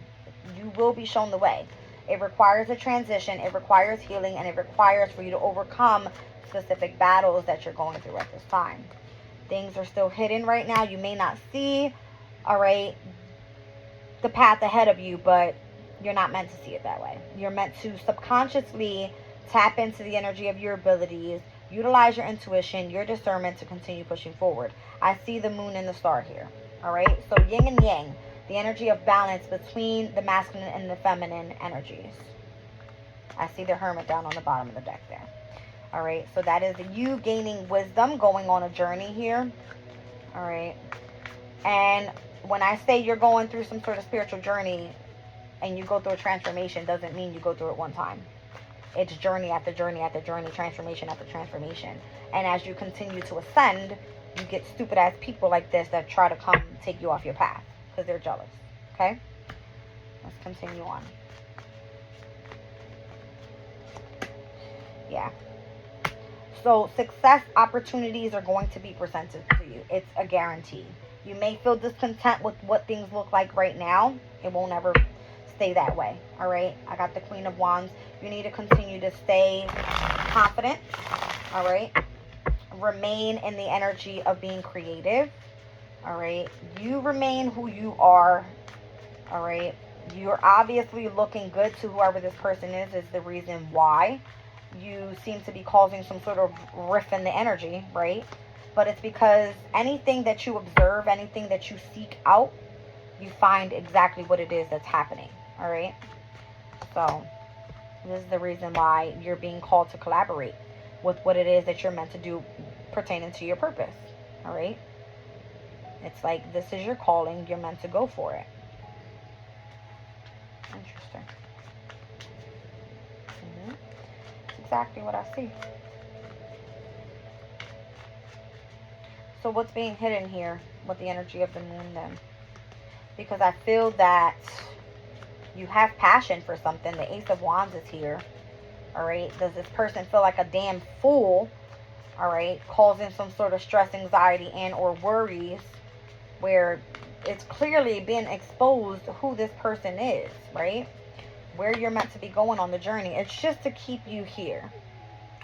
You will be shown the way. It requires a transition, it requires healing, and it requires for you to overcome specific battles that you're going through at this time. Things are still hidden right now. You may not see, all right, the path ahead of you, but you're not meant to see it that way. You're meant to subconsciously tap into the energy of your abilities, utilize your intuition, your discernment to continue pushing forward. I see the moon and the star here. All right, so yin and yang, the energy of balance between the masculine and the feminine energies. I see the hermit down on the bottom of the deck there. All right, so that is you gaining wisdom, going on a journey here. All right, and when I say you're going through some sort of spiritual journey and you go through a transformation, doesn't mean you go through it one time. It's journey after journey after journey, transformation after transformation. And as you continue to ascend, you get stupid ass people like this that try to come take you off your path because they're jealous. Okay, let's continue on. Yeah. So success opportunities are going to be presented to you. It's a guarantee. You may feel discontent with what things look like right now. It won't ever stay that way. All right. I got the Queen of Wands. You need to continue to stay confident. All right. Remain in the energy of being creative. All right. You remain who you are. All right. You're obviously looking good to whoever this person is the reason why you seem to be causing some sort of rift in the energy, right? But it's because anything that you observe, anything that you seek out, you find exactly what it is that's happening. All right, so this is the reason why you're being called to collaborate with what it is that you're meant to do pertaining to your purpose. All right, it's like this is your calling, you're meant to go for it. Interesting. Exactly what I see. So what's being hidden here with the energy of the moon then? Because I feel that you have passion for something. The Ace of Wands is here. All right. Does this person feel like a damn fool? All right. Causing some sort of stress, anxiety, and or worries where it's clearly been exposed who this person is, right? Where you're meant to be going on the journey. It's just to keep you here.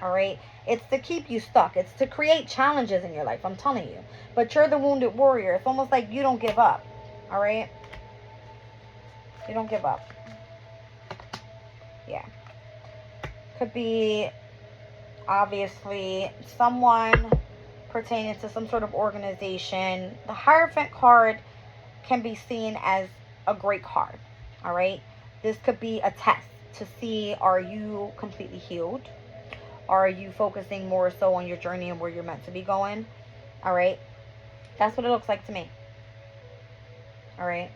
All right, it's to keep you stuck. It's to create challenges in your life, I'm telling you. But you're the wounded warrior. It's almost like you don't give up. All right, you don't give up. Yeah, could be obviously someone pertaining to some sort of organization. The Hierophant card can be seen as a great card. All right, this could be a test to see, are you completely healed? Are you focusing more so on your journey and where you're meant to be going? All right. That's what it looks like to me. All right.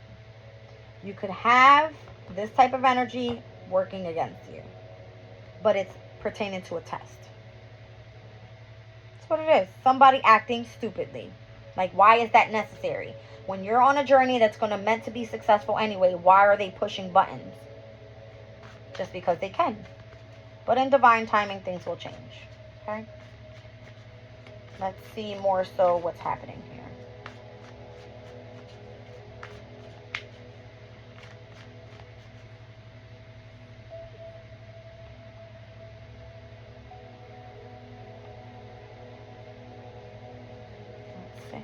You could have this type of energy working against you, but it's pertaining to a test. It's That's what it is. Somebody acting stupidly. Like, why is that necessary? When you're on a journey that's going to meant to be successful anyway, why are they pushing buttons? Just because they can. But in divine timing, things will change. Okay? Let's see more so what's happening here. Let's see.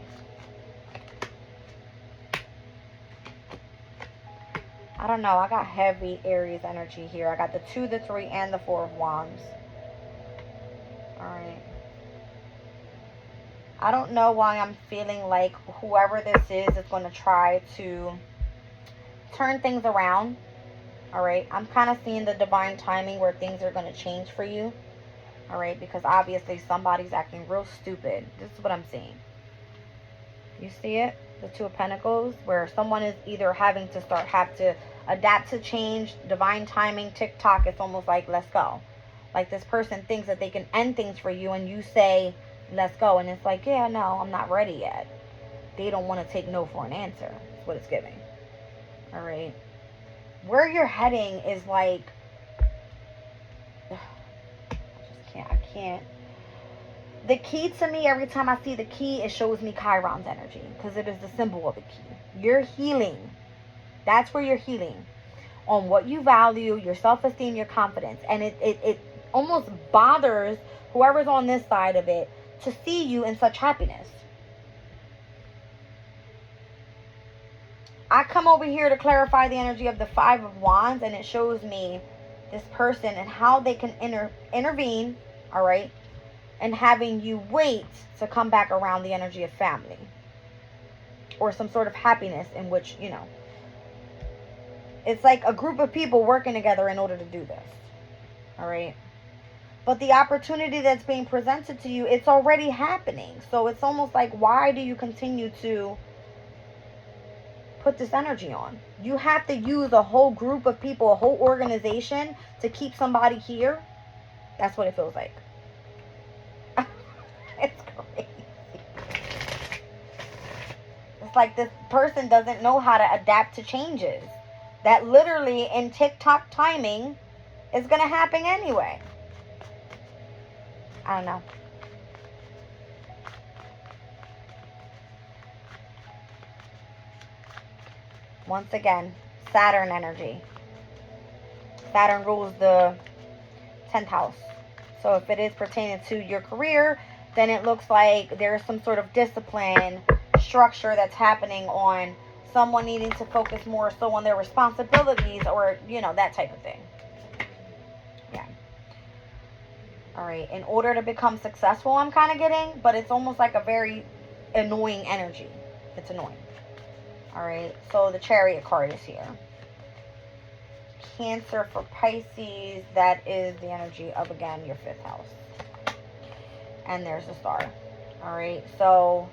I don't know. I got heavy Aries energy here. I got the 2, the 3, and the 4 of Wands. Alright. I don't know why I'm feeling like whoever this is going to try to turn things around. Alright. I'm kind of seeing the divine timing where things are going to change for you. Alright. Because obviously somebody's acting real stupid. This is what I'm seeing. You see it? The 2 of Pentacles, where someone is either have to adapt to change, divine timing, TikTok. It's almost like, let's go. Like, this person thinks that they can end things for you, and you say, let's go. And it's like, yeah, no, I'm not ready yet. They don't want to take no for an answer. That's what it's giving. All right. Where you're heading is like, I can't. The key to me, every time I see the key, it shows me Chiron's energy, because it is the symbol of the key. You're healing. That's where you're healing. On what you value, your self-esteem, your confidence. And it almost bothers whoever's on this side of it to see you in such happiness. I come over here to clarify the energy of the 5 of Wands, and it shows me this person and how they can intervene, all right, and having you wait to come back around the energy of family or some sort of happiness in which, you know, it's like a group of people working together in order to do this. All right. But the opportunity that's being presented to you, it's already happening. So it's almost like, why do you continue to put this energy on? You have to use a whole group of people, a whole organization to keep somebody here. That's what it feels like. It's crazy. It's like this person doesn't know how to adapt to changes. That literally in TikTok timing is going to happen anyway. I don't know. Once again, Saturn energy. Saturn rules the 10th house. So if it is pertaining to your career, then it looks like there's some sort of discipline, structure that's happening on someone needing to focus more so on their responsibilities, or, you know, that type of thing. Yeah. All right. In order to become successful, I'm kind of getting, but it's almost like a very annoying energy. It's annoying. All right. So the Chariot card is here. Cancer for Pisces. That is the energy of, again, your 5th house. And there's the star. All right. So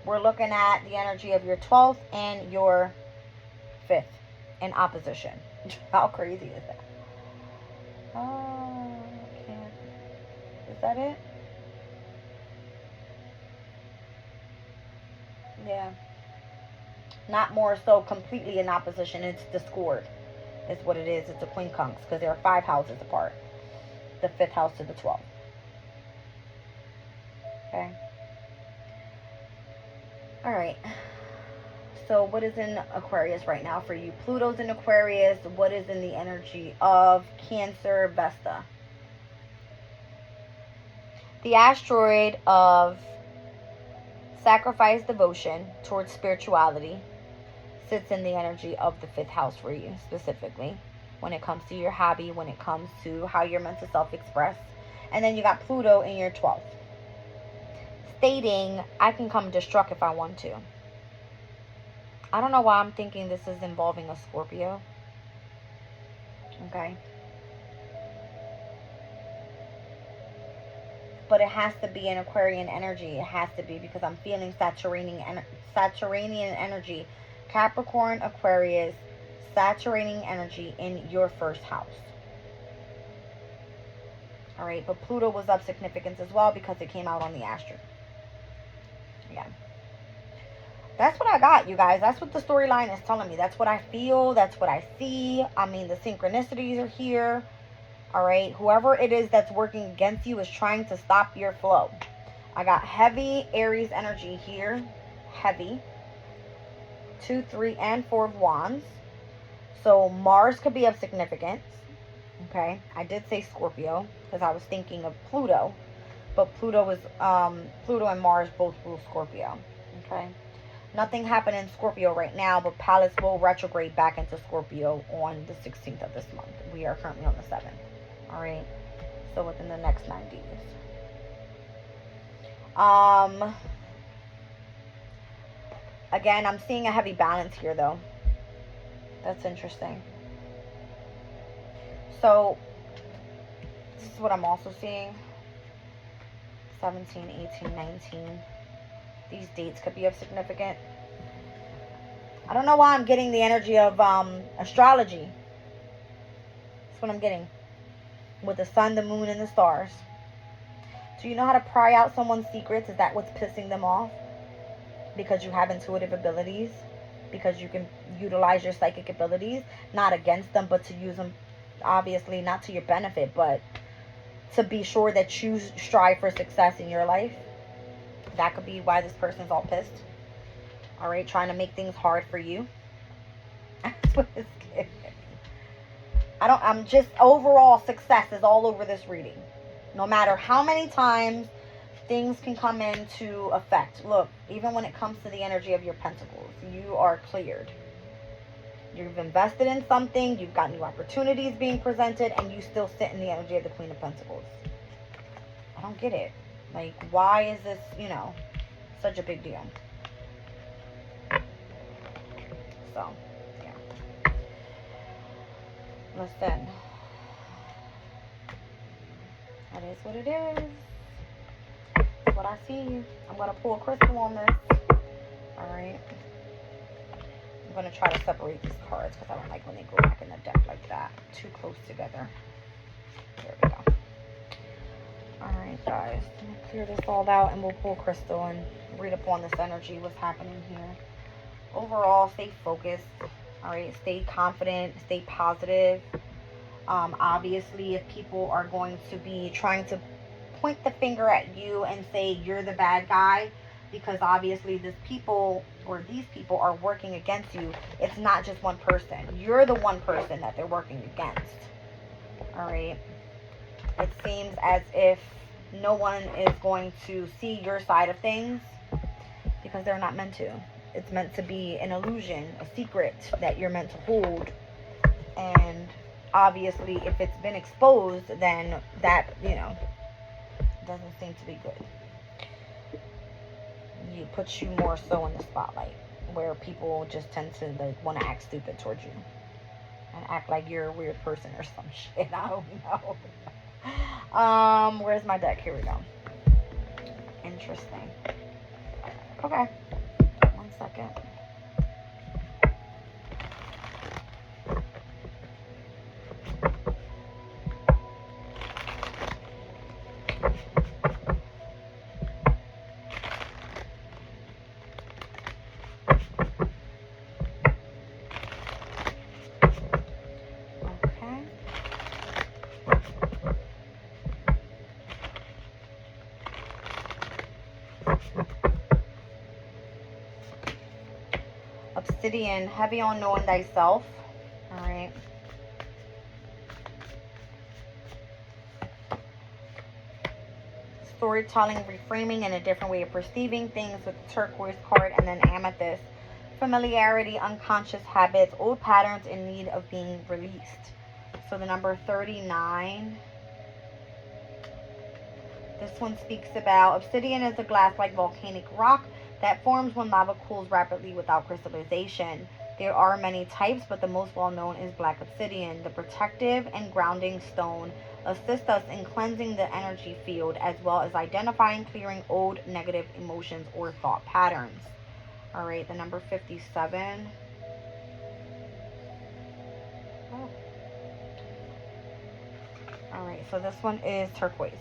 we're looking at the energy of your 12th and your 5th in opposition. How crazy is that? Oh, I can't. Is that it? Yeah. Not more so completely in opposition. It's discord. Is what it is. It's a quincunx, because there are 5 houses apart. The 5th house to the 12th. Okay. All right. So what is in Aquarius right now for you? Pluto's in Aquarius. What is in the energy of Cancer, Vesta? The asteroid of sacrifice, devotion towards spirituality sits in the energy of the 5th house for you, specifically when it comes to your hobby, when it comes to how you're meant to self-express. And then you got Pluto in your 12th, stating, I can come destruct if I want to. I don't know why I'm thinking this is involving a Scorpio. Okay. But it has to be an Aquarian energy. It has to be, because I'm feeling Saturnian energy. Capricorn, Aquarius, Saturnian energy in your 1st house. All right, but Pluto was up significance as well because it came out on the astral. Yeah. That's what I got, you guys. That's what the storyline is telling me. That's what I feel. That's what I see. I mean, the synchronicities are here. All right. Whoever it is that's working against you is trying to stop your flow. I got heavy Aries energy here. Heavy. 2, 3, and 4 of Wands. So Mars could be of significance. Okay. I did say Scorpio because I was thinking of Pluto. But Pluto and Mars both rule Scorpio. Okay. Nothing happened in Scorpio right now, but Pallas will retrograde back into Scorpio on the 16th of this month. We are currently on the 7th. All right. So within the next 9 days. Again, I'm seeing a heavy balance here, though. That's interesting. So this is what I'm also seeing. 17, 18, 19. These dates could be of significant. I don't know why I'm getting the energy of astrology. That's what I'm getting. With the sun, the moon, and the stars. Do you know how to pry out someone's secrets? Is that what's pissing them off? Because you have intuitive abilities. Because you can utilize your psychic abilities. Not against them, but to use them, obviously, not to your benefit, but to be sure that you strive for success in your life. That could be why this person's all pissed. All right, trying to make things hard for you. That's what it's giving. I'm just, overall success is all over this reading. No matter how many times things can come into effect. Look, even when it comes to the energy of your pentacles, you are cleared. You've invested in something, you've got new opportunities being presented, and you still sit in the energy of the Queen of Pentacles. I don't get it. Like, why is this, such a big deal? So, yeah. Listen. That is what it is. That's what I see. I'm going to pull a crystal on this. Alright. I'm going to try to separate these cards because I don't like when they go back in the deck like that. Too close together. There we go. Alright, guys. I'm going to clear this all out and we'll pull crystal and read up on this energy, what's happening here. Overall, stay focused. Alright, stay confident, stay positive. Obviously, if people are going to be trying to point the finger at you and say you're the bad guy, because obviously these people are working against you, it's not just one person. You're the one person that they're working against. Alright? It seems as if no one is going to see your side of things because they're not meant to. It's meant to be an illusion, a secret that you're meant to hold. And obviously, if it's been exposed, then that, doesn't seem to be good. It puts you more so in the spotlight, where people just tend to want to act stupid towards you and act like you're a weird person or some shit. I don't know. Where's my deck? Here we go. Interesting. Okay. 1 second. Obsidian, heavy on knowing thyself. Alright. Storytelling, reframing, and a different way of perceiving things with the turquoise card, and then amethyst. Familiarity, unconscious habits, old patterns in need of being released. So the number 39. This one speaks about obsidian is a glass-like volcanic rock that forms when lava cools rapidly without crystallization. There are many types, but the most well-known is black obsidian. The protective and grounding stone assists us in cleansing the energy field, as well as identifying, clearing old negative emotions or thought patterns. All right, the number 57. Oh. All right, so this one is turquoise.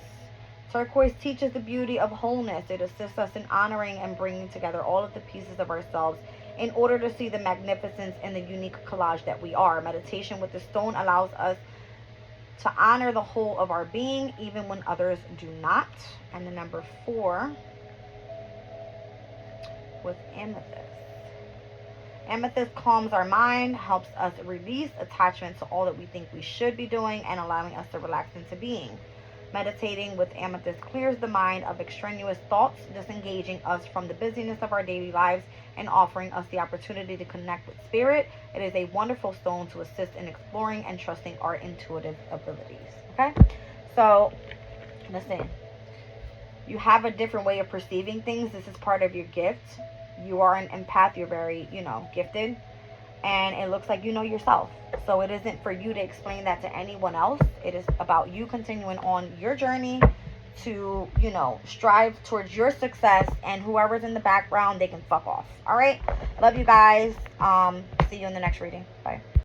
Turquoise teaches the beauty of wholeness. It assists us in honoring and bringing together all of the pieces of ourselves in order to see the magnificence and the unique collage that we are. Meditation with the stone allows us to honor the whole of our being, even when others do not. And the number 4 with amethyst. Amethyst calms our mind, helps us release attachment to all that we think we should be doing, and allowing us to relax into being. Meditating with amethyst clears the mind of extraneous thoughts, disengaging us from the busyness of our daily lives and offering us the opportunity to connect with spirit. It is a wonderful stone to assist in exploring and trusting our intuitive abilities. Okay? So, listen. You have a different way of perceiving things. This is part of your gift. You are an empath. You're very, gifted. And it looks like you know yourself. So it isn't for you to explain that to anyone else. It is about you continuing on your journey to, strive towards your success. And whoever's in the background, they can fuck off. All right? Love you guys. See you in the next reading. Bye.